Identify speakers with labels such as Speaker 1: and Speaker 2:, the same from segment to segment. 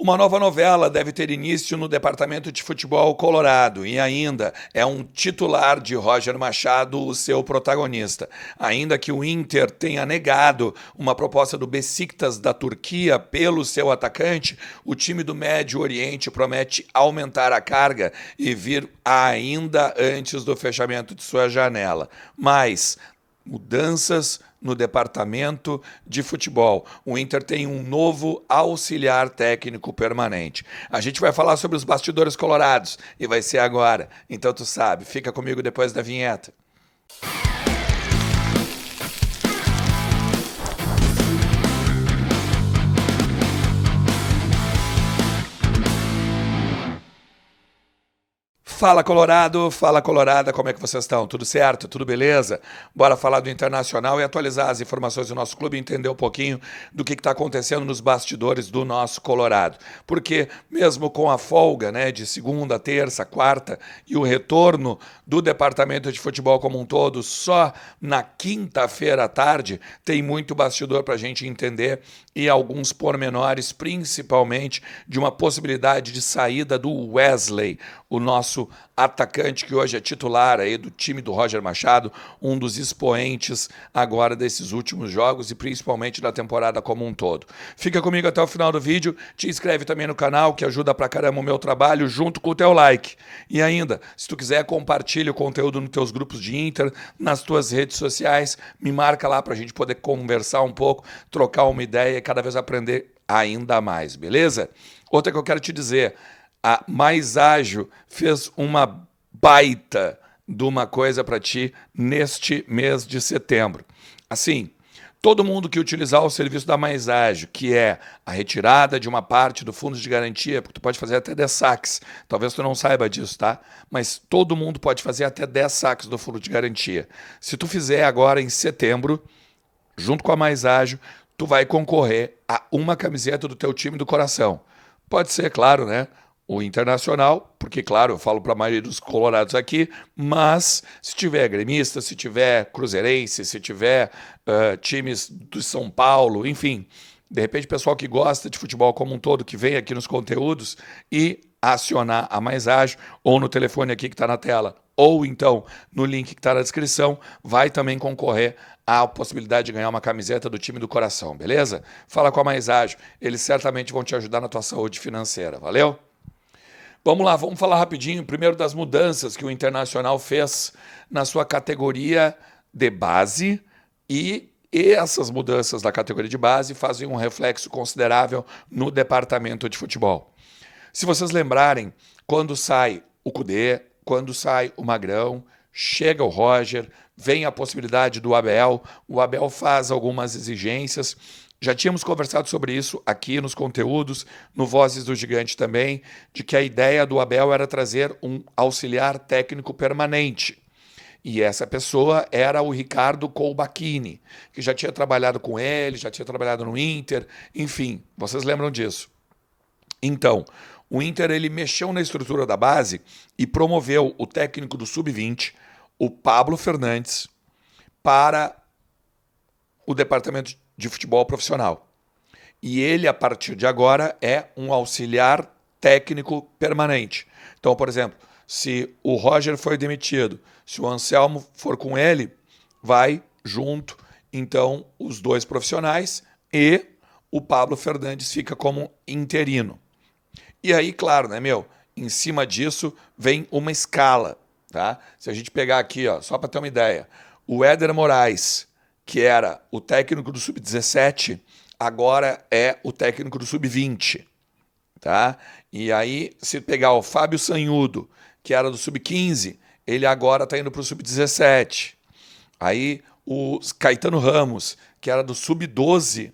Speaker 1: Uma nova novela deve ter início no Departamento de Futebol Colorado e ainda é um titular de Roger Machado o seu protagonista. Ainda que o Inter tenha negado uma proposta do Besiktas da Turquia pelo seu atacante, o time do Médio Oriente promete aumentar a carga e vir ainda antes do fechamento de sua janela. Mas mudanças no departamento de futebol. O Inter tem um novo auxiliar técnico permanente. A gente vai falar sobre os bastidores colorados e vai ser agora. Então tu sabe, fica comigo depois da vinheta. Fala Colorado, fala Colorada, como é que vocês estão? Tudo certo? Tudo beleza? Bora falar do Internacional e atualizar as informações do nosso clube e entender um pouquinho do que está acontecendo nos bastidores do nosso Colorado. Porque mesmo com a folga, né, de segunda, terça, quarta e o retorno do departamento de futebol como um todo só na quinta-feira à tarde, tem muito bastidor para a gente entender e alguns pormenores, principalmente de uma possibilidade de saída do Wesley, o nosso atacante que hoje é titular aí do time do Roger Machado, um dos expoentes agora desses últimos jogos e principalmente da temporada como um todo. Fica comigo até o final do vídeo, te inscreve também no canal que ajuda pra caramba o meu trabalho junto com o teu like. E ainda, se tu quiser compartilha o conteúdo nos teus grupos de Inter, nas tuas redes sociais, me marca lá pra gente poder conversar um pouco, trocar uma ideia e cada vez aprender ainda mais, beleza? Outra que eu quero te dizer, a Mais Ágil fez uma baita de uma coisa para ti neste mês de setembro. Assim, todo mundo que utilizar o serviço da Mais Ágil, que é a retirada de uma parte do fundo de garantia, porque tu pode fazer até 10 saques, talvez tu não saiba disso, tá? Mas todo mundo pode fazer até 10 saques do fundo de garantia. Se tu fizer agora em setembro, junto com a Mais Ágil, tu vai concorrer a uma camiseta do teu time do coração. Pode ser, claro, né? O Internacional, porque, claro, eu falo para a maioria dos colorados aqui, mas se tiver gremista, se tiver cruzeirense, se tiver times do São Paulo, enfim, de repente pessoal que gosta de futebol como um todo, que vem aqui nos conteúdos e acionar a Mais Ágil, ou no telefone aqui que está na tela, ou então no link que está na descrição, vai também concorrer à possibilidade de ganhar uma camiseta do time do coração, beleza? Fala com a Mais Ágil, eles certamente vão te ajudar na tua saúde financeira, valeu? Vamos lá, vamos falar rapidinho primeiro das mudanças que o Internacional fez na sua categoria de base e essas mudanças da categoria de base fazem um reflexo considerável no departamento de futebol. Se vocês lembrarem, quando sai o Kudê, quando sai o Magrão, chega o Roger, vem a possibilidade do Abel, o Abel faz algumas exigências. Já tínhamos conversado sobre isso aqui nos conteúdos, no Vozes do Gigante também, de que a ideia do Abel era trazer um auxiliar técnico permanente. E essa pessoa era o Ricardo Colbachini, que já tinha trabalhado com ele, já tinha trabalhado no Inter, enfim, vocês lembram disso. Então, o Inter ele mexeu na estrutura da base e promoveu o técnico do Sub-20, o Pablo Fernandes, para o departamento de futebol profissional. E ele, a partir de agora, é um auxiliar técnico permanente. Então, por exemplo, se o Roger foi demitido, se o Anselmo for com ele, vai junto, então, os dois profissionais e o Pablo Fernandes fica como interino. E aí, claro, né, meu, em cima disso vem uma escala, tá? Se a gente pegar aqui, ó, só para ter uma ideia, o Éder Moraes, que era o técnico do Sub-17, agora é o técnico do Sub-20, tá? E aí, se pegar o Fábio Sanhudo, que era do Sub-15, ele agora está indo para o Sub-17. Aí, o Caetano Ramos, que era do Sub-12,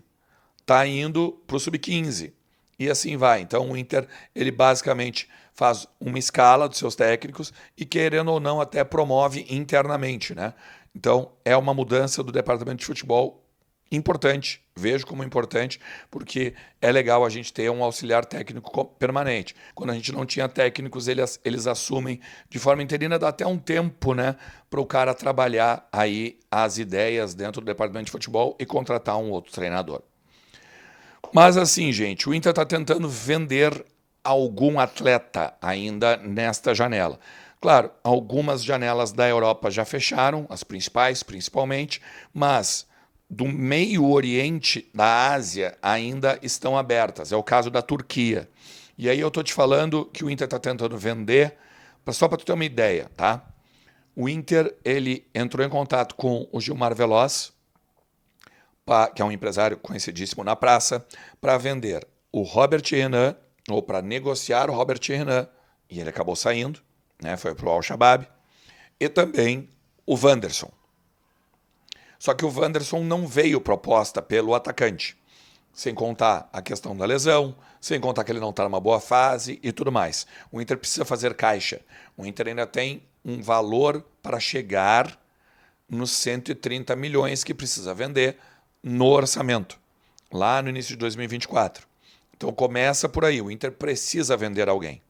Speaker 1: está indo para o Sub-15. E assim vai. Então, o Inter, ele basicamente faz uma escala dos seus técnicos e, querendo ou não, até promove internamente, né? Então, é uma mudança do departamento de futebol importante, vejo como importante, porque é legal a gente ter um auxiliar técnico permanente. Quando a gente não tinha técnicos, eles assumem de forma interina, dá até um tempo, né, para o cara trabalhar aí as ideias dentro do departamento de futebol e contratar um outro treinador. Mas assim, gente, o Inter está tentando vender algum atleta ainda nesta janela. Claro, algumas janelas da Europa já fecharam, as principais principalmente, mas do Meio Oriente, da Ásia, ainda estão abertas. É o caso da Turquia. E aí eu estou te falando que o Inter está tentando vender, só para tu ter uma ideia, tá? O Inter ele entrou em contato com o Gilmar Veloz, que é um empresário conhecidíssimo na praça, para vender o Robert Renan, ou para negociar o Robert Renan, e ele acabou saindo, né, foi para o Al-Shabaab, e também o Wanderson. Só que o Wanderson não veio proposta pelo atacante, sem contar a questão da lesão, sem contar que ele não está numa boa fase e tudo mais. O Inter precisa fazer caixa. O Inter ainda tem um valor para chegar nos 130 milhões que precisa vender no orçamento, lá no início de 2024. Então começa por aí, o Inter precisa vender alguém.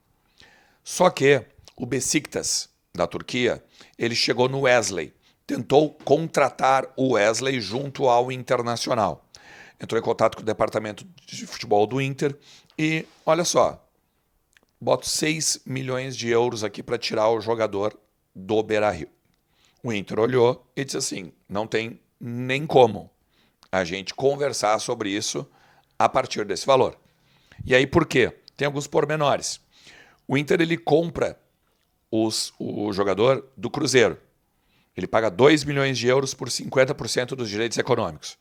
Speaker 1: Só que o Besiktas, da Turquia, ele chegou no Wesley, tentou contratar o Wesley junto ao Internacional. Entrou em contato com o departamento de futebol do Inter e, olha só, boto 6 milhões de euros aqui para tirar o jogador do Beira-Rio. O Inter olhou e disse assim, não tem nem como a gente conversar sobre isso a partir desse valor. E aí por quê? Tem alguns pormenores. O Inter ele compra o jogador do Cruzeiro. Ele paga 2 milhões de euros por 50% dos direitos econômicos.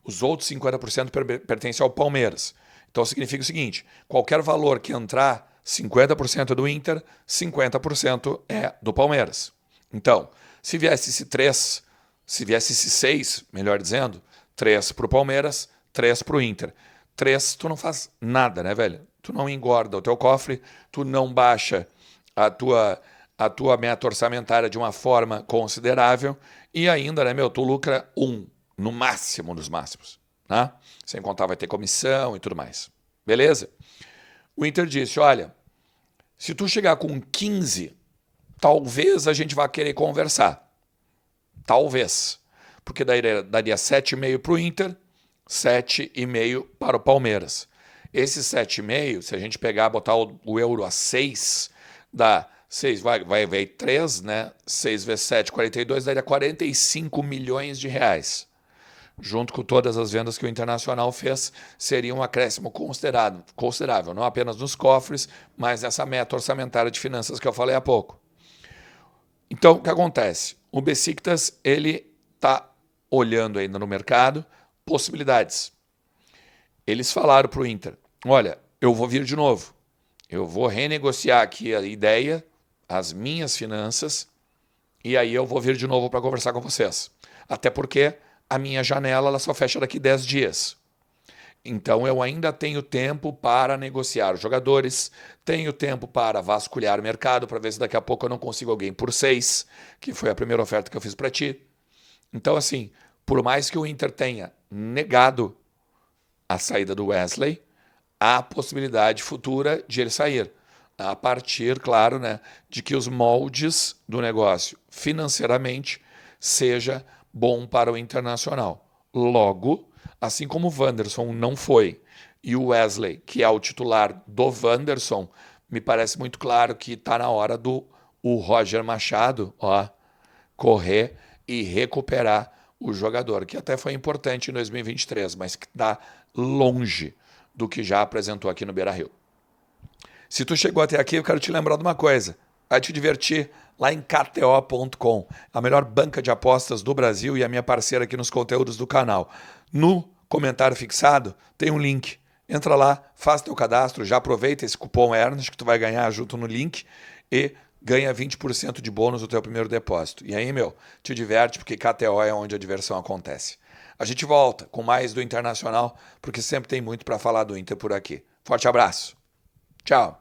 Speaker 1: Os outros 50% pertencem ao Palmeiras. Então significa o seguinte, qualquer valor que entrar, 50% é do Inter, 50% é do Palmeiras. Então, se viesse esse 3, se viesse esse 6, melhor dizendo, 3 para o Palmeiras, 3 para o Inter. 3, tu não faz nada, né, velho? Tu não engorda o teu cofre, tu não baixa a tua meta orçamentária de uma forma considerável e ainda, né, meu, tu lucra 1, no máximo dos máximos, né? Sem contar vai ter comissão e tudo mais. Beleza? O Inter disse, olha, se tu chegar com 15, talvez a gente vá querer conversar. Talvez. Porque daria 7,5 para o Inter, 7,5 para o Palmeiras. Esse 7,5, se a gente pegar, botar o euro a 6, dá 6, vai ver 3, né? 6 vezes 7, 42, daria 45 milhões de reais. Junto com todas as vendas que o Internacional fez, seria um acréscimo considerável, não apenas nos cofres, mas nessa meta orçamentária de finanças que eu falei há pouco. Então, o que acontece? O Besiktas, ele está olhando ainda no mercado possibilidades. Eles falaram para o Inter, olha, eu vou vir de novo, eu vou renegociar aqui a ideia, as minhas finanças, e aí eu vou vir de novo para conversar com vocês. Até porque a minha janela ela só fecha daqui 10 dias. Então eu ainda tenho tempo para negociar os jogadores, tenho tempo para vasculhar o mercado, para ver se daqui a pouco eu não consigo alguém por 6, que foi a primeira oferta que eu fiz para ti. Então assim, por mais que o Inter tenha negado a saída do Wesley, há possibilidade futura de ele sair. A partir, claro, né, de que os moldes do negócio financeiramente seja bom para o Internacional. Logo, assim como o Wanderson não foi e o Wesley, que é o titular do Wanderson, me parece muito claro que está na hora do o Roger Machado correr e recuperar o jogador, que até foi importante em 2023, mas que está longe do que já apresentou aqui no Beira-Rio. Se tu chegou até aqui, eu quero te lembrar de uma coisa. Vai te divertir lá em KTO.com, a melhor banca de apostas do Brasil e a minha parceira aqui nos conteúdos do canal. No comentário fixado tem um link. Entra lá, faz teu cadastro, já aproveita esse cupom Ernest que tu vai ganhar junto no link e ganha 20% de bônus no teu primeiro depósito. E aí, meu, te diverte porque KTO é onde a diversão acontece. A gente volta com mais do Internacional, porque sempre tem muito para falar do Inter por aqui. Forte abraço. Tchau.